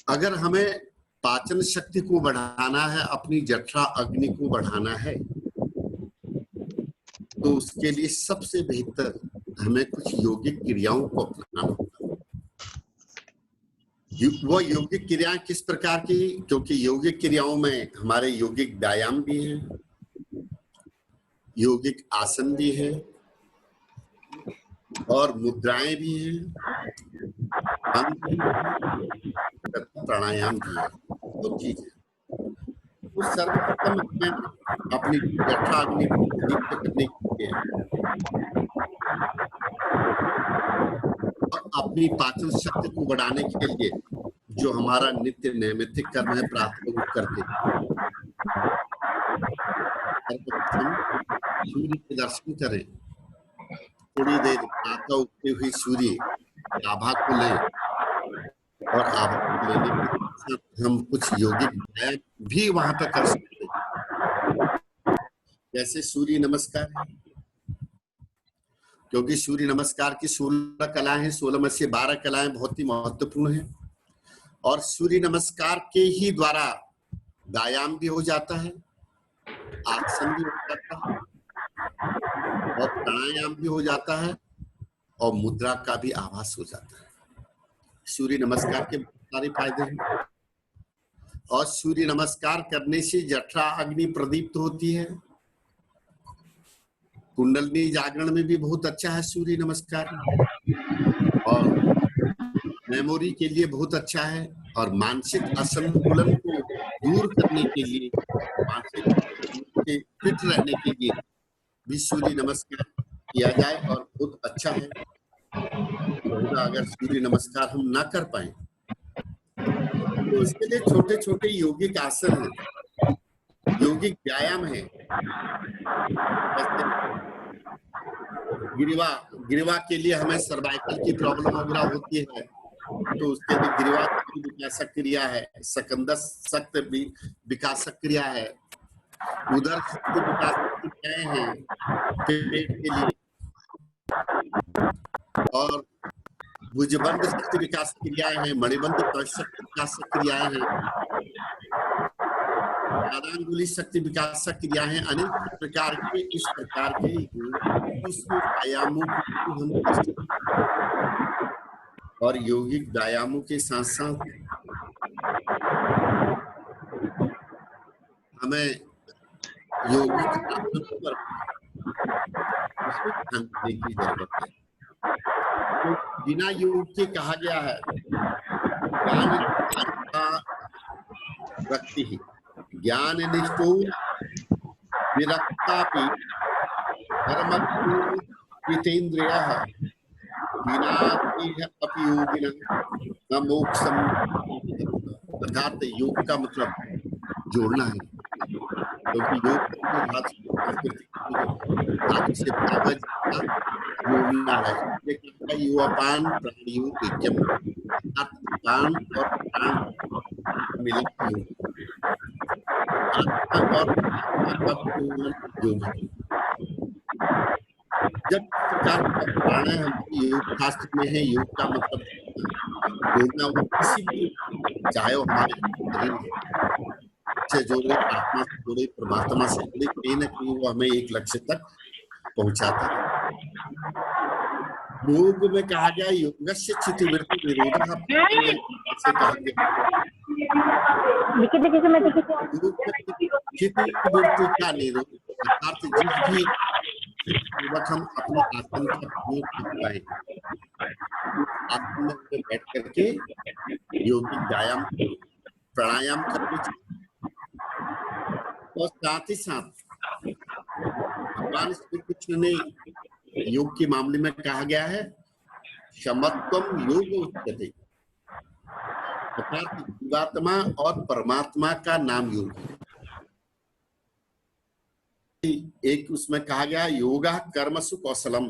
अगर हमें पाचन शक्ति को बढ़ाना है, अपनी जठरा अग्नि को बढ़ाना है, तो उसके लिए सबसे बेहतर हमें कुछ यौगिक क्रियाओं को अपनाना होगा। वो यौगिक क्रियाएं किस प्रकार की? क्योंकि यौगिक क्रियाओं में हमारे यौगिक व्यायाम भी हैं, यौगिक आसन भी है और मुद्राएं भी हैं, प्राणायाम भी है। दो चीज है। तो सर्वप्रथम हमें अपनी जठरा अग्नि को दीप्त करने के लिए और अपनी पाचन शक्ति को बढ़ाने के लिए जो हमारा नित्य नैमित्तिक कर्म है प्रातः उठ करके सर्वप्रथम सूर्य के दर्शन करें। थोड़ी देर प्रातः उगते हुए सूर्य आभा को लें और आभा को लेने के साथ हम कुछ यौगिक व्यायाम भी वहां पर कर सकते हैं, जैसे सूर्य नमस्कार, क्योंकि सूर्य नमस्कार की 16 कलाएं हैं, 16 में से 12 कलाएं बहुत ही महत्वपूर्ण हैं और सूर्य नमस्कार के ही द्वारा व्यायाम भी हो जाता है, आसन भी हो जाता है और प्राणायाम भी हो जाता है और मुद्रा का भी आभास हो जाता है। सूर्य नमस्कार के बहुत सारे फायदे हैं और सूर्य नमस्कार करने से जठरा अग्नि प्रदीप्त होती है। कुंडलनी जागरण में भी बहुत अच्छा है सूर्य नमस्कार और मेमोरी के लिए बहुत अच्छा है और मानसिक असंतुलन को दूर करने के लिए, मानसिक फिट रहने के लिए भी सूर्य नमस्कार किया जाए और बहुत अच्छा है। अगर सूर्य नमस्कार हम ना कर पाए तो उसके लिए छोटे छोटे यौगिक आसन हैं, यौगिक व्यायाम है। गिरिवा के लिए हमें सर्वाइकल की प्रॉब्लम वगैरह होती है तो उसके लिए गिरिवा की विकासक क्रिया है, सकंदस सक्त विकासक क्रिया है, उदर शक्ति विकासक क्रियाएं हैं पेट के लिए और भुजबंध शक्ति विकास क्रियाएं हैं, मणिबंध शक्ति विकास क्रियाएं हैं, पादांगुली शक्ति विकास क्रिया है। अनेक प्रकार के इस प्रकार के व्यायामों को हम कर सकते और यौगिक व्यायामों के साथ साथ हमें यौगिक आसन पर उसमें ध्यान देने की जरूरत है। तो बिना योग के कहा गया है व्यक्ति ही ज्ञान निष्ठो विरक्तापि कर्मकृतेन्द्रियः बिना अपि योगिनः न मोक्षम। अर्थात योग का मतलब जोड़ना है, क्योंकि योग धातु से जोड़ना है। युवापान प्राणियों ऐक्यम, प्राण और प्राण मिलित योग, आत्मा और आत्मा का योग है। जब प्रकार का प्राणायाम योग शास्त्र में है, योग का मतलब जोड़ना, वो किसी भी चाहे वो हमारे शरीर से जोड़े, आत्मा से जोड़े, परमात्मा से जोड़े, कहीं ना कहीं वो हमें एक लक्ष्य तक पहुंचाता है। योग में कहा गया योगस्य चित्तवृत्ति निरोधः से कहा गया चित्तवृत्ति का निरोध, अर्थात जिस भी हम अपने आसन का प्रयोग कर पाए, आसन में बैठ करके योगिक व्यायाम प्राणायाम करने और साथ ही साथ भगवान श्री कृष्ण ने योग के मामले में कहा गया है समत्वम योग उच्यते, अर्थात जीवात्मा और परमात्मा का नाम योग है। एक उसमें कहा गया योगा कर्मसु कौशलम,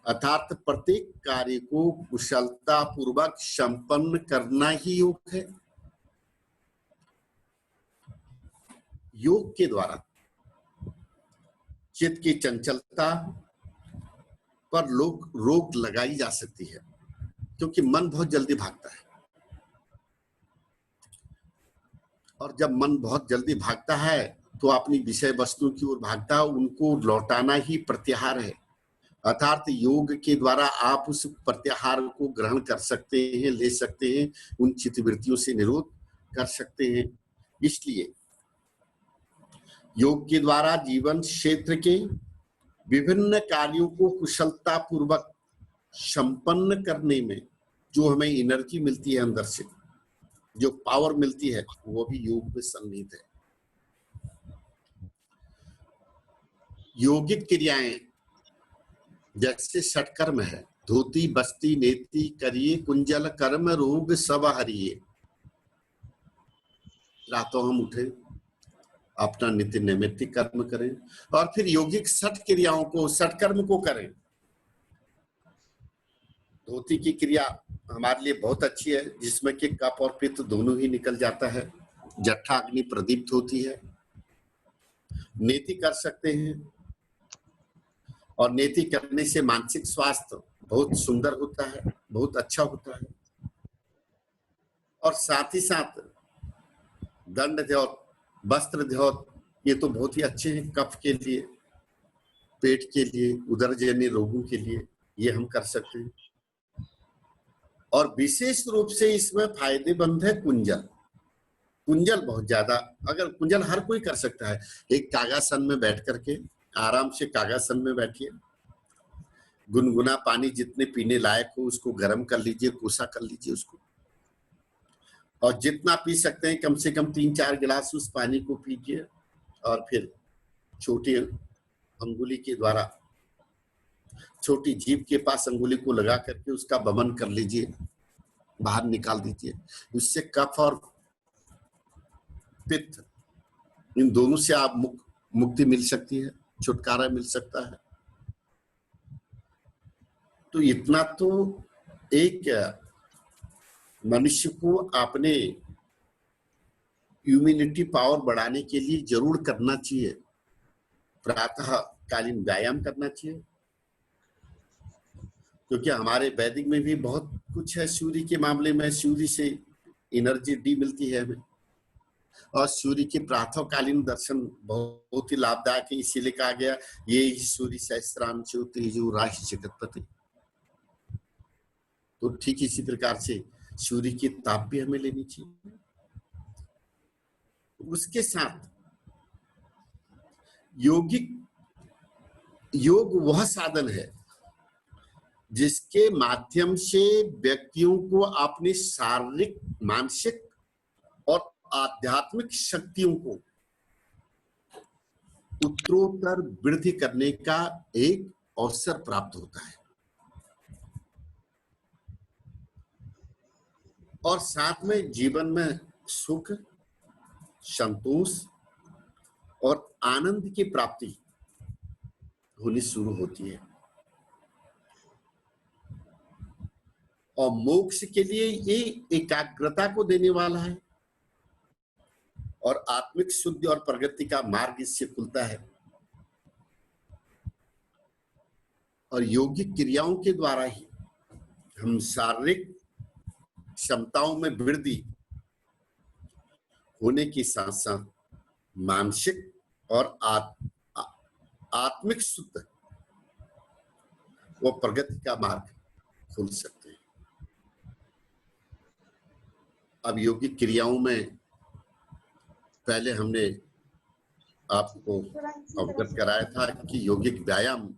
अर्थात प्रत्येक कार्य को कुशलता पूर्वक संपन्न करना ही योग है। योग के द्वारा चित्त की चंचलता पर रोक लगाई जा सकती है, क्योंकि मन बहुत जल्दी भागता है। और जब मन बहुत जल्दी भागता है तो अपनी विषय वस्तु की ओर भागता है, उनको लौटाना ही प्रत्याहार है। अर्थात योग के द्वारा आप उस प्रत्याहार को ग्रहण कर सकते हैं, ले सकते हैं, उन चित्तवृत्तियों से निरोध कर सकते हैं। इसलिए योग के द्वारा जीवन क्षेत्र के विभिन्न कार्यों को कुशलता पूर्वक संपन्न करने में जो हमें एनर्जी मिलती है, अंदर से जो पावर मिलती है, वो भी योग में सन्निहित है। यौगिक क्रियाएं जैसे षटकर्म है, धोती बस्ती नेति करिए कुंजल कर्म रोग सब हरिए। रातों हम उठे, अपना नित्य नैमित्तिक कर्म करें और फिर यौगिक षट क्रियाओं को, षटकर्म को करें। धोती की क्रिया हमारे लिए बहुत अच्छी है, जिसमें कि कफ और पित्त दोनों ही निकल जाता है, जठरा अग्नि प्रदीप्त होती है। नेति कर सकते हैं और नेति करने से मानसिक स्वास्थ्य बहुत सुंदर होता है, बहुत अच्छा होता है। और साथ ही साथ दंड ध्योत, वस्त्र ध्योत, ये तो बहुत ही अच्छे हैं कफ के लिए, पेट के लिए, उदरजन्य रोगों के लिए, ये हम कर सकते हैं। और विशेष रूप से इसमें फायदेमंद है कुंजल। कुंजल बहुत ज्यादा, अगर कुंजल हर कोई कर सकता है। एक कागासन में बैठ करके आराम से कागासन में बैठिए, गुनगुना पानी जितने पीने लायक हो उसको गर्म कर लीजिए, कोसा कर लीजिए उसको, और जितना पी सकते हैं कम से कम 3-4 गिलास उस पानी को पीजिए। और फिर छोटी अंगुली के द्वारा, छोटी जीभ के पास अंगुली को लगा करके उसका वमन कर लीजिए, बाहर निकाल दीजिए। उससे कफ और पित्त, इन दोनों से आप मुक्ति मिल सकती है, छुटकारा मिल सकता है। तो इतना तो एक मनुष्य को अपने इम्यूनिटी पावर बढ़ाने के लिए जरूर करना चाहिए। प्रातः कालीन व्यायाम करना चाहिए, क्योंकि हमारे वैदिक में भी बहुत कुछ है सूर्य के मामले में। सूर्य से एनर्जी डी मिलती है हमें, और सूर्य के प्रातःकालीन दर्शन बहुत ही लाभदायक है। इसीलिए कहा गया ये सूर्य सहस्त्रांश तेजो राशि जगतपति। तो ठीक इसी प्रकार से सूर्य की ताप भी हमें लेनी चाहिए। उसके साथ योग वह साधन है जिसके माध्यम से व्यक्तियों को अपनी शारीरिक, मानसिक और आध्यात्मिक शक्तियों को उत्तरोत्तर वृद्धि करने का एक अवसर प्राप्त होता है। और साथ में जीवन में सुख, संतोष और आनंद की प्राप्ति होनी शुरू होती है। और मोक्ष के लिए ये एकाग्रता को देने वाला है, और आत्मिक शुद्धि और प्रगति का मार्ग इससे खुलता है। और यौगिक क्रियाओं के द्वारा ही हम शारीरिक क्षमताओं में वृद्धि होने के साथ साथ मानसिक और आत्मिक शुद्ध व प्रगति का मार्ग खुल सकते हैं। अब यौगिक क्रियाओं में पहले हमने आपको अवगत कराया था कि यौगिक व्यायाम,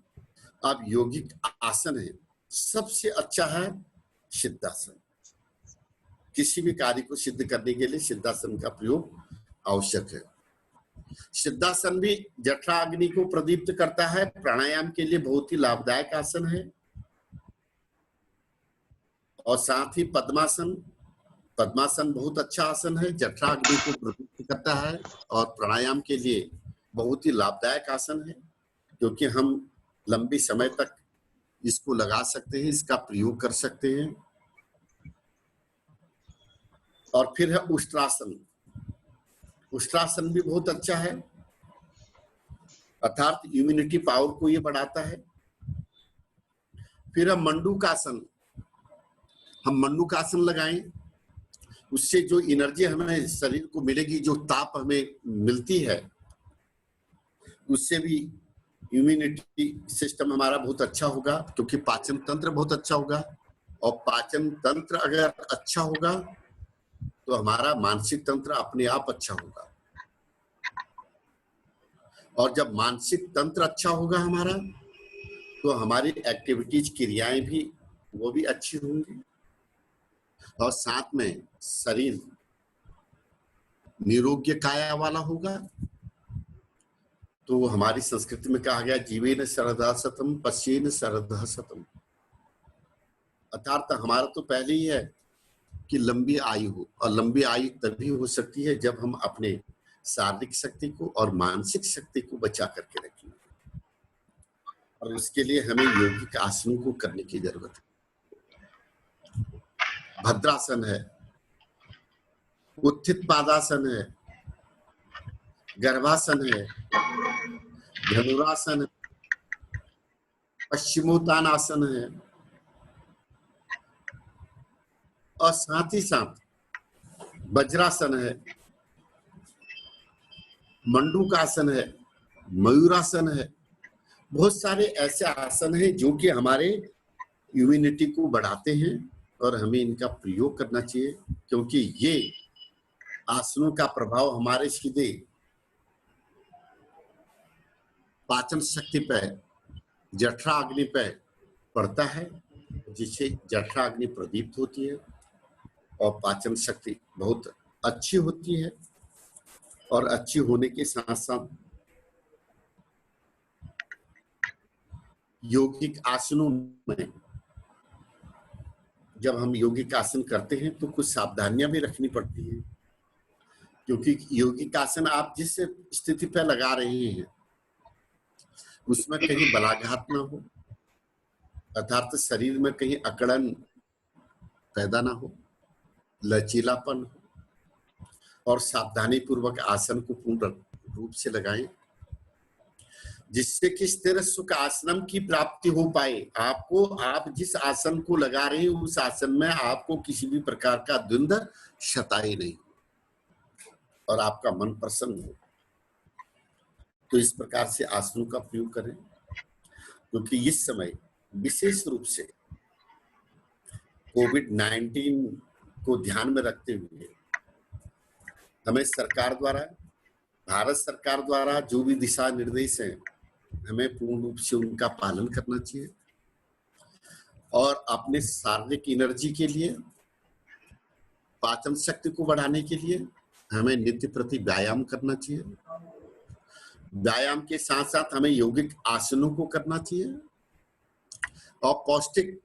अब यौगिक आसन है। सबसे अच्छा है सिद्धासन। किसी भी कार्य को सिद्ध करने के लिए सिद्धासन का प्रयोग आवश्यक है। सिद्धासन भी जठरा अग्नि को प्रदीप्त करता है, प्राणायाम के लिए बहुत ही लाभदायक आसन है। और साथ ही पद्मासन, पद्मासन बहुत अच्छा आसन है, जठरा अग्नि को प्रदीप्त करता है और प्राणायाम के लिए बहुत ही लाभदायक आसन है, क्योंकि हम लंबी समय तक इसको लगा सकते हैं, इसका प्रयोग कर सकते हैं। और फिर है उष्ट्रासन। उष्ट्रासन भी बहुत अच्छा है, अर्थात इम्यूनिटी पावर को ये बढ़ाता है। फिर है मंडूकासन। हम मंडूकासन लगाएं, उससे जो एनर्जी हमें शरीर को मिलेगी, जो ताप हमें मिलती है, उससे भी इम्यूनिटी सिस्टम हमारा बहुत अच्छा होगा, क्योंकि पाचन तंत्र बहुत अच्छा होगा। और पाचन तंत्र अगर अच्छा होगा तो हमारा मानसिक तंत्र अपने आप अच्छा होगा। और जब मानसिक तंत्र अच्छा होगा हमारा, तो हमारी एक्टिविटीज, क्रियाएं भी वो भी अच्छी होंगी। और साथ में शरीर निरोग्य काया वाला होगा। तो हमारी संस्कृति में कहा गया, जीवेन शरदा शतम पश्येन शरदा शतम। अर्थात हमारा तो पहले ही है कि लंबी आयु हो, और लंबी आयु तभी हो सकती है जब हम अपने शारीरिक शक्ति को और मानसिक शक्ति को बचा करके रखेंगे। और उसके लिए हमें योगिक आसनों को करने की जरूरत है। भद्रासन है, उत्थित पादासन है, गर्भासन है, धनुरासन है, पश्चिमोत्तानासन है, और साथ ही साथ वज्रासन है, मंडूकासन है, मयूरासन है। बहुत सारे ऐसे आसन हैं जो कि हमारे इम्यूनिटी को बढ़ाते हैं, और हमें इनका प्रयोग करना चाहिए, क्योंकि ये आसनों का प्रभाव हमारे सीधे पाचन शक्ति पर, जठरा अग्नि पर पड़ता है, जिससे जठरा अग्नि प्रदीप्त होती है और पाचन शक्ति बहुत अच्छी होती है। और अच्छी होने के साथ साथ यौगिक आसनों में जब हम यौगिक आसन करते हैं तो कुछ सावधानियां भी रखनी पड़ती है, क्योंकि यौगिक आसन आप जिस स्थिति पर लगा रहे हैं उसमें कहीं बलाघात ना हो, अर्थात शरीर में कहीं अकड़न पैदा ना हो, लचीलापन हो, और सावधानी पूर्वक आसन को पूर्ण रूप से लगाएं, जिससे कि स्थिर सुख आसनम की प्राप्ति हो पाए। आपको, आप जिस आसन को लगा रहे हैं उस आसन में आपको किसी भी प्रकार का द्वंद्व सताए नहीं, और आपका मन प्रसन्न हो। तो इस प्रकार से आसनों का प्रयोग करें, क्योंकि इस समय विशेष रूप से कोविड-19 को ध्यान में रखते हुए हमें सरकार द्वारा, भारत सरकार द्वारा जो भी दिशा निर्देश हैं, हमें पूर्ण रूप से उनका पालन करना चाहिए। और अपने शारीरिक एनर्जी के लिए, पाचन शक्ति को बढ़ाने के लिए हमें नित्य प्रति व्यायाम करना चाहिए। व्यायाम के साथ साथ हमें यौगिक आसनों को करना चाहिए, और पौष्टिक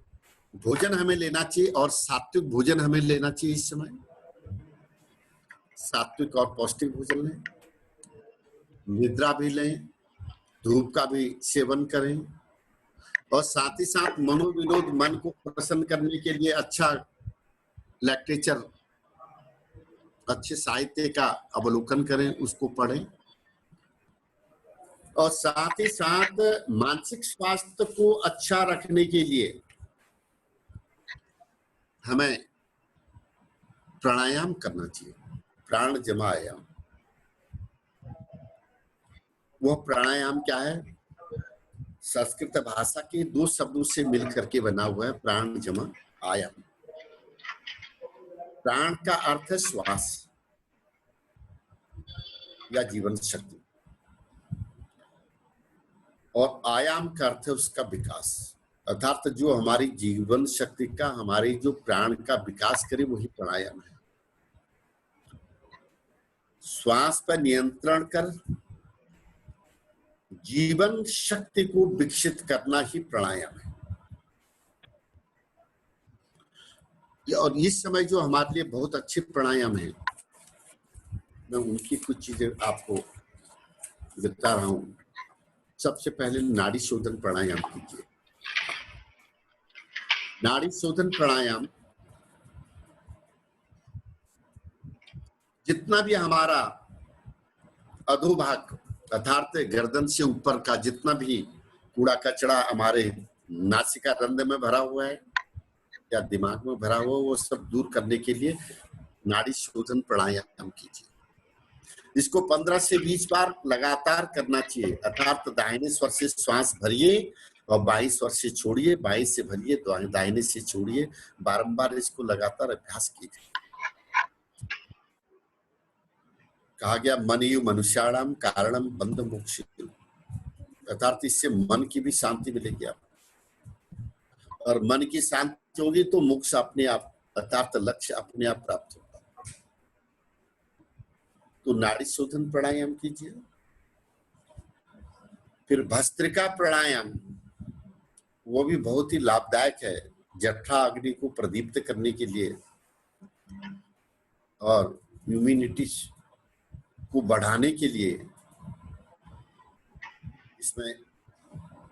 भोजन हमें लेना चाहिए, और सात्विक भोजन हमें लेना चाहिए। इस समय सात्विक और पौष्टिक भोजन लें, निद्रा भी लें, धूप का भी सेवन करें, और साथ ही साथ मनोविनोद, मन को प्रसन्न करने के लिए अच्छा लिटरेचर, अच्छे साहित्य का अवलोकन करें, उसको पढ़ें। और साथ ही साथ मानसिक स्वास्थ्य को अच्छा रखने के लिए हमें प्राणायाम करना चाहिए, प्राण जमायाम। वह प्राणायाम क्या है? संस्कृत भाषा के दो शब्दों से मिलकर के बना हुआ है, प्राण जमा आयाम। प्राण का अर्थ है श्वास या जीवन शक्ति, और आयाम का अर्थ है उसका विकास, अर्थात जो हमारी जीवन शक्ति का, हमारे जो प्राण का विकास करे वही प्राणायाम है। श्वास पर नियंत्रण कर जीवन शक्ति को विकसित करना ही प्राणायाम है। और इस समय जो हमारे लिए बहुत अच्छे प्राणायाम है, मैं उनकी कुछ चीजें आपको बता रहा हूं। सबसे पहले नाड़ी शोधन प्राणायाम कीजिए। नाड़ी शोधन प्राणायाम जितना भी हमारा अधोभाग, अर्थात गर्दन से ऊपर का जितना भी कूड़ा कचरा हमारे नासिका रंध्र में भरा हुआ है या दिमाग में भरा हुआ, वो सब दूर करने के लिए नाड़ी शोधन प्राणायाम कीजिए। इसको 15 से 20 बार लगातार करना चाहिए। अर्थात दाहिने स्वर से श्वास भरिए और 22 स्वर से छोड़िए, 22 से भरिए, दाहिने से छोड़िए। बारंबार इसको लगातार अभ्यास कीजिए। कहा गया मनयु मनुष्याणाम कारणम बंध मोक्ष, अर्थात इससे मन की भी शांति मिलेगी आप, और मन की शांति होगी तो मोक्ष अपने आप, अर्थात लक्ष्य अपने आप प्राप्त होगा। तो नाड़ी शोधन प्राणायाम कीजिए। फिर भस्त्रिका प्राणायाम, वो भी बहुत ही लाभदायक है जठरा अग्नि को प्रदीप्त करने के लिए और इम्यूनिटी को बढ़ाने के लिए। इसमें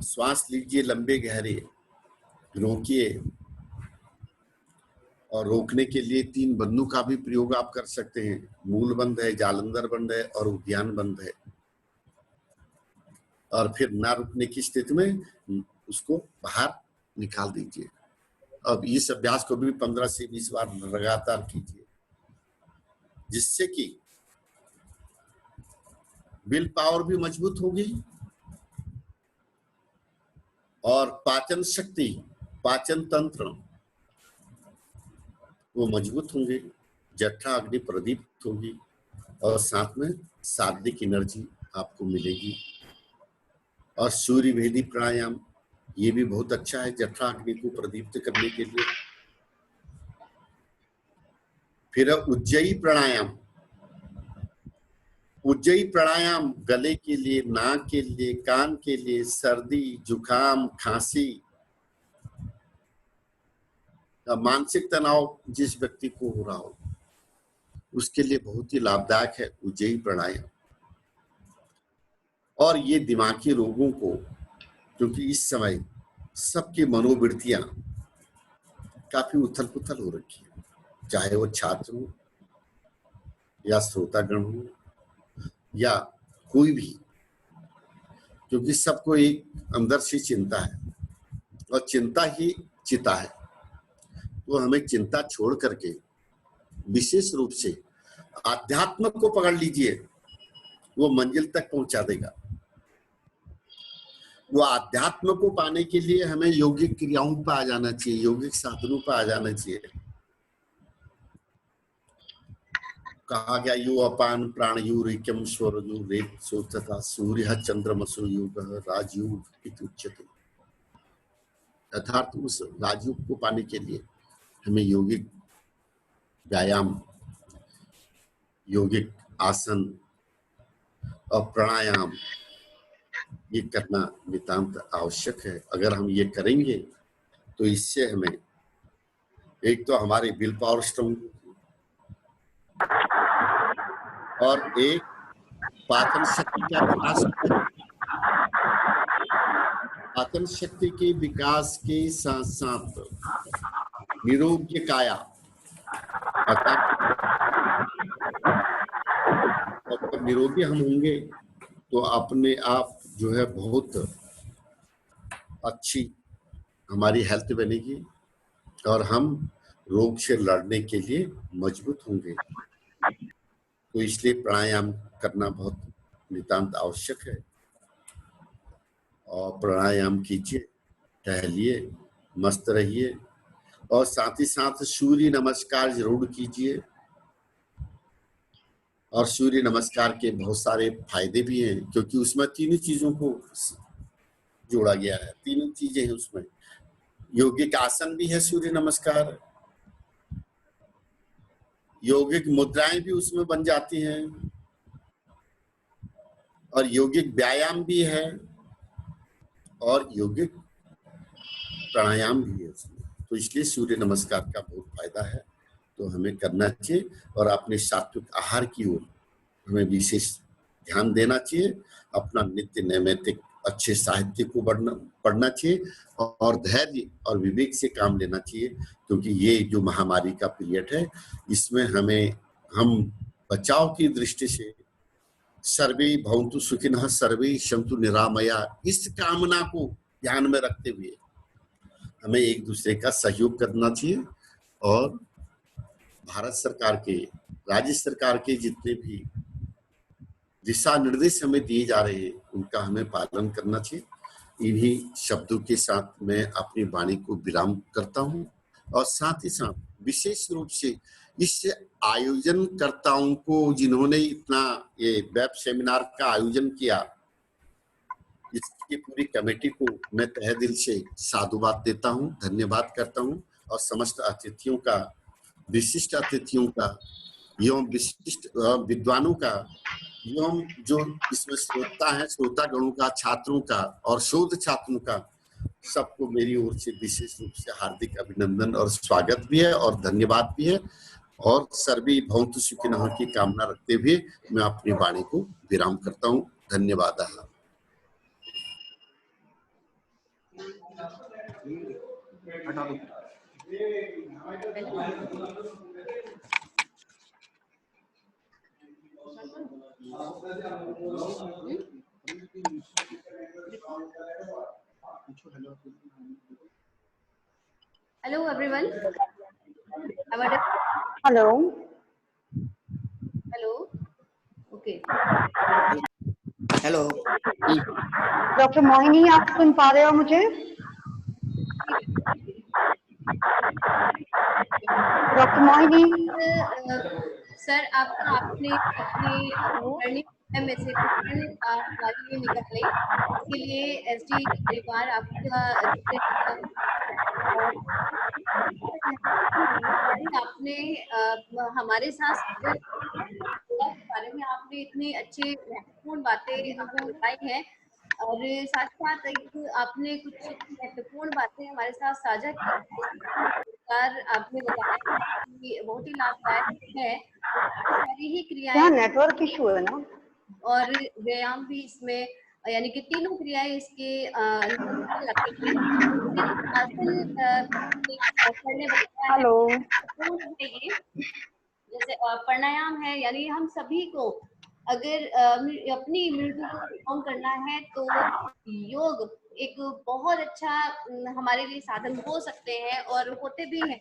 श्वास लीजिए लंबे गहरे, रोकिए, और रोकने के लिए 3 बंधों का भी प्रयोग आप कर सकते हैं। मूल बंध है, जालंधर बंध है और उद्यान बंध है। और फिर ना रुकने की स्थिति में उसको बाहर निकाल दीजिए। अब इस अभ्यास को भी 15 से 20 बार लगातार कीजिए, जिससे कि विल पावर भी मजबूत होगी और पाचन शक्ति, पाचन तंत्र वो मजबूत होंगे, जठरा अग्नि प्रदीप्त होगी और साथ में शारीरिक एनर्जी आपको मिलेगी। और सूर्य भेदी प्राणायाम ये भी बहुत अच्छा है जठरा अग्नि को प्रदीप्त करने के लिए। फिर उज्जयी प्राणायाम, उज्जयी प्राणायाम गले के लिए, नाक के लिए, कान के लिए, सर्दी जुकाम खांसी, मानसिक तनाव जिस व्यक्ति को हो रहा हो उसके लिए बहुत ही लाभदायक है उज्जयी प्राणायाम। और ये दिमागी रोगों को, क्योंकि इस समय सबकी मनोवृत्तियां काफी उथल पुथल हो रखी है, चाहे वो छात्र हो या श्रोतागण हो या कोई भी, क्योंकि सबको एक अंदर से चिंता है और चिंता ही चिता है। तो हमें चिंता छोड़ करके विशेष रूप से आध्यात्म को पकड़ लीजिए, वो मंजिल तक पहुंचा देगा। वो आध्यात्म को पाने के लिए हमें यौगिक क्रियाओं पर आ जाना चाहिए, यौगिक साधनों पर आ जाना चाहिए। कहा गया यो अपान प्राण यू रेक्यम स्वर यू रेत सो तथा सूर्य चंद्रमसो योग राजयोग इति उच्यते। अर्थात उस राजयोग को पाने के लिए हमें यौगिक व्यायाम, यौगिक आसन और प्राणायाम ये करना नितांत आवश्यक है। अगर हम ये करेंगे तो इससे हमें एक तो हमारी विल पावर स्ट्रांग और एक पाचन शक्ति का विकास, पाचन शक्ति के विकास के साथ साथ निरोग्य काया, अर्थात जब निरोगी हम होंगे तो अपने आप जो है बहुत अच्छी हमारी हेल्थ बनेगी और हम रोग से लड़ने के लिए मजबूत होंगे। तो इसलिए प्राणायाम करना बहुत नितांत आवश्यक है। और प्राणायाम कीजिए, टहलिए, मस्त रहिए और साथ ही साथ सूर्य नमस्कार जरूर कीजिए। और सूर्य नमस्कार के बहुत सारे फायदे भी हैं, क्योंकि उसमें 3 चीजों को जोड़ा गया है, 3 चीजें हैं उसमें। यौगिक आसन भी है सूर्य नमस्कार, यौगिक मुद्राएं भी उसमें बन जाती हैं और यौगिक व्यायाम भी है और यौगिक प्राणायाम भी है उसमें। तो इसलिए सूर्य नमस्कार का बहुत फायदा है, तो हमें करना चाहिए। और अपने सात्विक आहार की ओर हमें विशेष ध्यान देना चाहिए। अपना नित्य नैमित्तिक अच्छे साहित्य को पढ़ना चाहिए और धैर्य और विवेक से काम लेना चाहिए, क्योंकि ये जो महामारी का पीरियड है इसमें हम बचाव की दृष्टि से सर्वे भवन्तु सुखिनः सर्वे सन्तु निरामया, इस कामना को ध्यान में रखते हुए हमें एक दूसरे का सहयोग करना चाहिए और भारत सरकार के, राज्य सरकार के जितने भी दिशा निर्देश हमें दिए जा रहे हैं उनका हमें पालन करना चाहिए। इन्हीं शब्दों के साथ मैं अपनी वाणी को विराम करता हूं और साथ ही साथ विशेष रूप से इस आयोजनकर्ताओं को जिन्होंने इतना ये वेब सेमिनार का आयोजन किया, इसकी पूरी कमेटी को मैं तहे दिल से साधुवाद देता हूं, धन्यवाद करता हूं और समस्त अतिथियों का, विशिष्ट अतिथियों का एवं विशिष्ट विद्वानों का एवं जो इसमें श्रोता है, श्रोतागणों का, छात्रों का और शोध छात्रों का, सबको मेरी ओर से विशेष रूप से हार्दिक अभिनंदन और स्वागत भी है और धन्यवाद भी है। और सर्वे भवन्तु सुखिनः की कामना रखते हुए मैं अपनी वाणी को विराम करता हूँ। धन्यवाद। Hello everyone. Hello. Hello. Okay. Hello doctor Mohini, आप सुन पा रहे हो मुझे? डॉक्टर मोहिनी सर, आपने अपनी में से हमारे लिए निकाले, इसके लिए एसडी परिवार आपका आपने हमारे साथ बारे में आपने इतनी अच्छी महत्वपूर्ण बातें हमें बताई हैं और साथ साथ आपने कुछ महत्वपूर्ण बातें हमारे साथ साझा की। आपने बताया कि बहुत ही लाभदायक है, सारी ही क्रियाएं, नेटवर्क इशू है ना, और व्यायाम भी इसमें, यानी कि तीनों क्रियाएं इसके हेलो, जैसे प्राणायाम है, यानी हम सभी को अगर अपनी इम्यूनिटी को स्ट्रॉन्ग करना है तो योग एक बहुत अच्छा हमारे लिए साधन हो सकते हैं और होते भी हैं।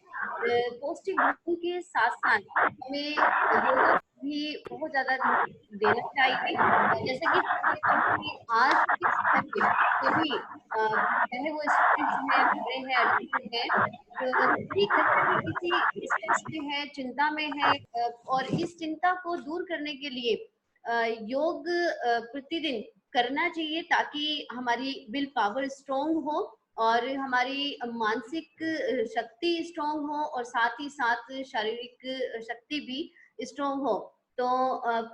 पौष्टिक भोजन के साथ साथ हमें योग भी बहुत ज्यादा देना चाहिए, जैसे कि आज सभी चाहे वो स्टूडेंट्स हैं, बड़े हैं, एडल्ट हैं, सभी किसी स्ट्रेस में है, चिंता में है, और इस चिंता को दूर करने के लिए योग प्रतिदिन करना चाहिए ताकि हमारी विल पावर स्ट्रॉन्ग हो और हमारी मानसिक शक्ति स्ट्रॉन्ग हो और साथ ही साथ शारीरिक शक्ति भी स्ट्रॉन्ग हो। तो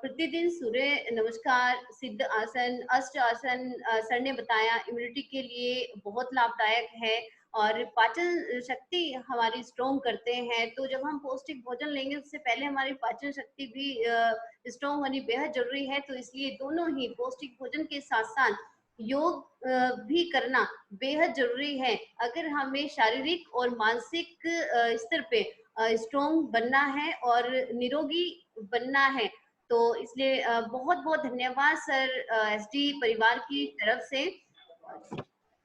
प्रतिदिन सूर्य नमस्कार, सिद्ध आसन, अष्ट आसन सर ने बताया इम्यूनिटी के लिए बहुत लाभदायक है और पाचन शक्ति हमारी स्ट्रॉन्ग करते हैं। तो जब हम पौष्टिक भोजन लेंगे उससे पहले हमारी पाचन शक्ति भी स्ट्रॉन्ग होनी बेहद जरूरी है। तो इसलिए दोनों ही पौष्टिक भोजन के साथ साथ योग भी करना बेहद जरूरी है अगर हमें शारीरिक और मानसिक स्तर पे स्ट्रॉन्ग बनना है और निरोगी बनना है। तो इसलिए बहुत बहुत धन्यवाद सर एसडी परिवार की तरफ से।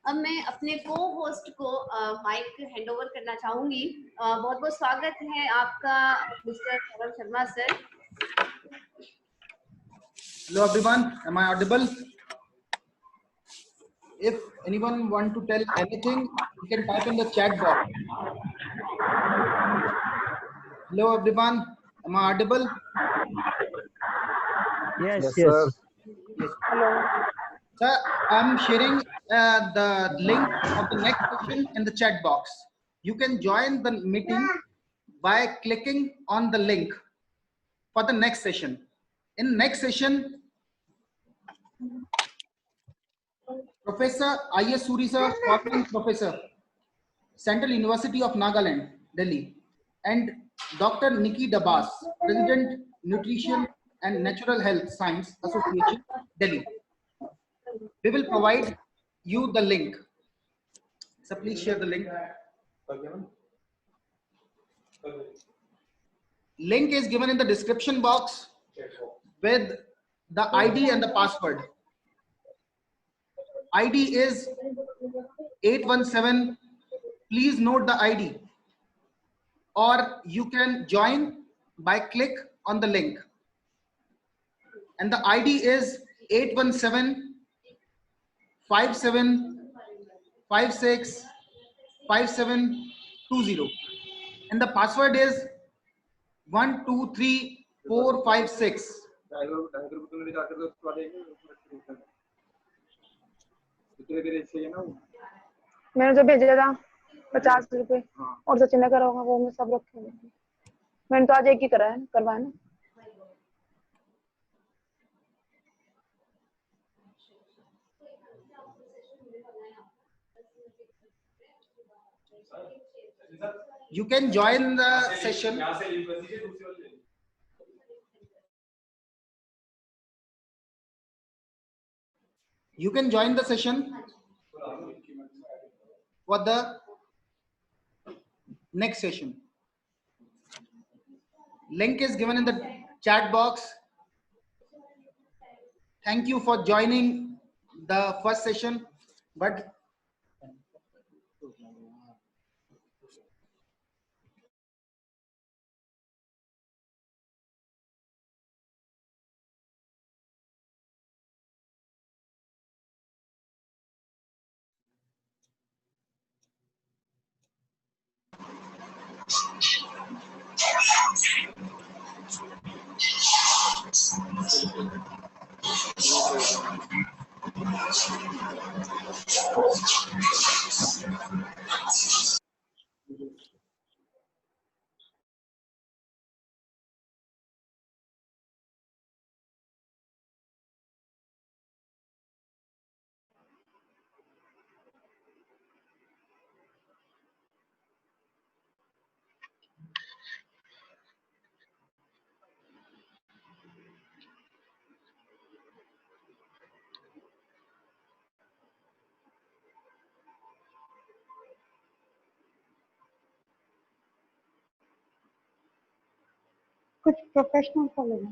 अब मैं अपने को होस्ट को माइक हैंड ओवर करना चाहूंगी। बहुत बहुत स्वागत है आपका mister Saurabh Sharma sir. Hello everyone, am I audible? If anyone want to tell anything, you can type in the chat box. Hello everyone, am I audible? Yes, sir. Yes. Hello. Sir, I'm sharing the link of the next session in the chat box. You can join the meeting by clicking on the link for the next session. In next session, Professor I.S. Suri sir, foreign professor, Central University of Nagaland, Delhi, and Dr. Nikki Dabas, President, Nutrition and Natural Health Science Association, Delhi. We will provide you the link. So please share the link. Link is given in the description box with the ID and the password. ID is 817. Please note the ID. or you can join by click on the link. And the ID is 817 57 56 5720, and the password is 123456. मैंने जो भेजा था 50 रुपए और सचिन ने करा होगा वो मैं सब रखे हुए हैं। मैंने तो आज एक ही करवाया ना। You can join the session. You can join the session for the next session. Link is given in the chat box. Thank you for joining the first session. But कुछ प्रोफेशनल का लेना।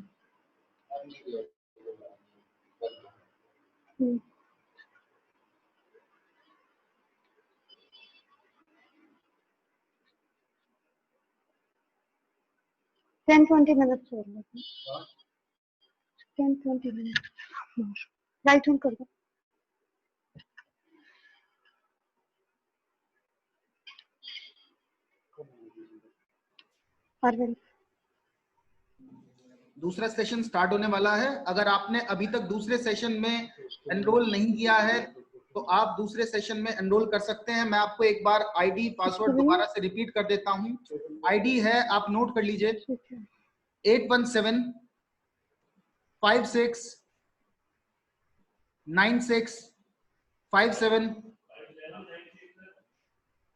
10-20 minutes और लेते हैं। 10-20 minutes। Right on कर दो। परवीन दूसरा session start होने वाला है। अगर आपने अभी तक दूसरे सेशन में एनरोल नहीं किया है तो आप दूसरे सेशन में एनरोल कर सकते हैं। मैं आपको एक बार आईडी पासवर्ड दोबारा से रिपीट कर देता हूं। आईडी है, आप नोट कर लीजिए, 817 56 96 57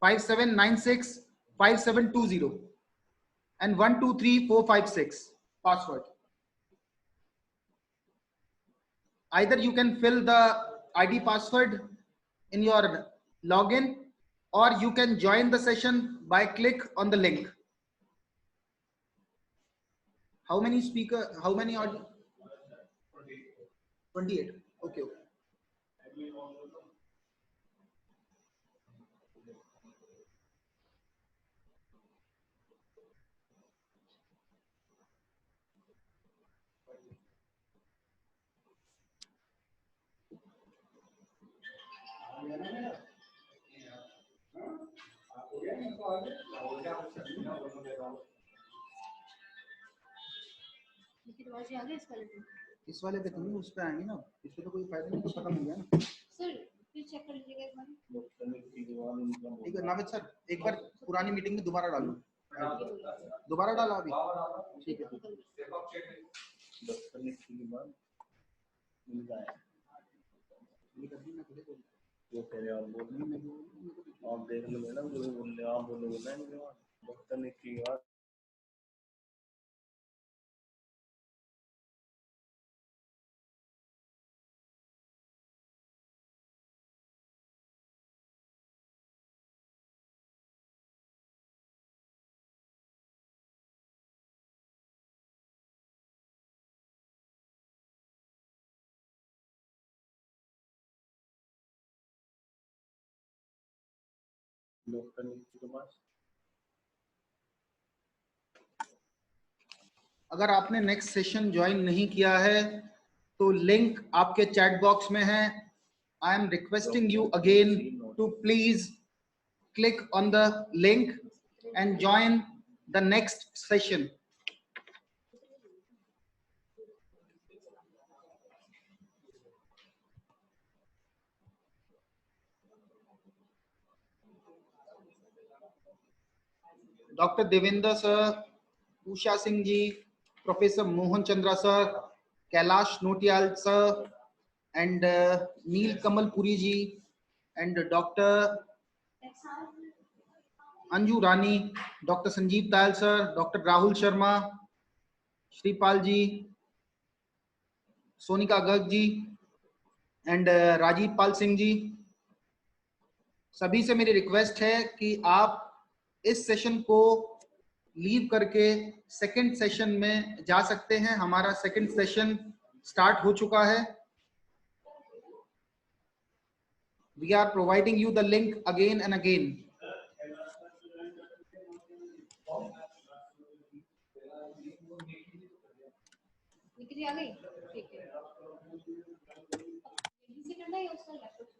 5796 5720 and 123456 password. Either you can fill the ID password in your login or you can join the session by click on the link. How many audio? 28. Okay. इस वाले पे तुम उस पे आएंगे ना, इस पे तो कोई फायदा नहीं, तो खत्म हो गया ना सर। फिर चेक कर लीजिएगा एक बार। ठीक है नाविद सर, एक बार पुरानी मीटिंग में दोबारा डालो। दोबारा डाला अभी? ठीक है। वो कह रहे आप बोल, आप देख लो मैडम, जो बोल रहे आप बोलोगे ना, बदतमीज की बात। डॉक्टर नीति के पास अगर आपने नेक्स्ट सेशन ज्वाइन नहीं किया है तो लिंक आपके चैट बॉक्स में है. I am requesting you again to please click on the link and join the next session. Dr. Devendra sir, Usha Singh ji, Professor Mohan Chandra sir, Kailash Notial sir, and Neel Kamal Puri ji, and Dr. Anju Rani, Dr. Sanjeev Dayal sir, Dr. Rahul Sharma, Shripal ji, Sonika Garg ji, and Rajiv Pal Singh ji. सभी से मेरी request है कि आप इस session को leave करके second session में जा सकते हैं. हमारा सेकंड सेशन स्टार्ट हो चुका है. We are providing you the link again and again. निकली आ गई. ठीक है. इसी करना है उसका लैपटॉप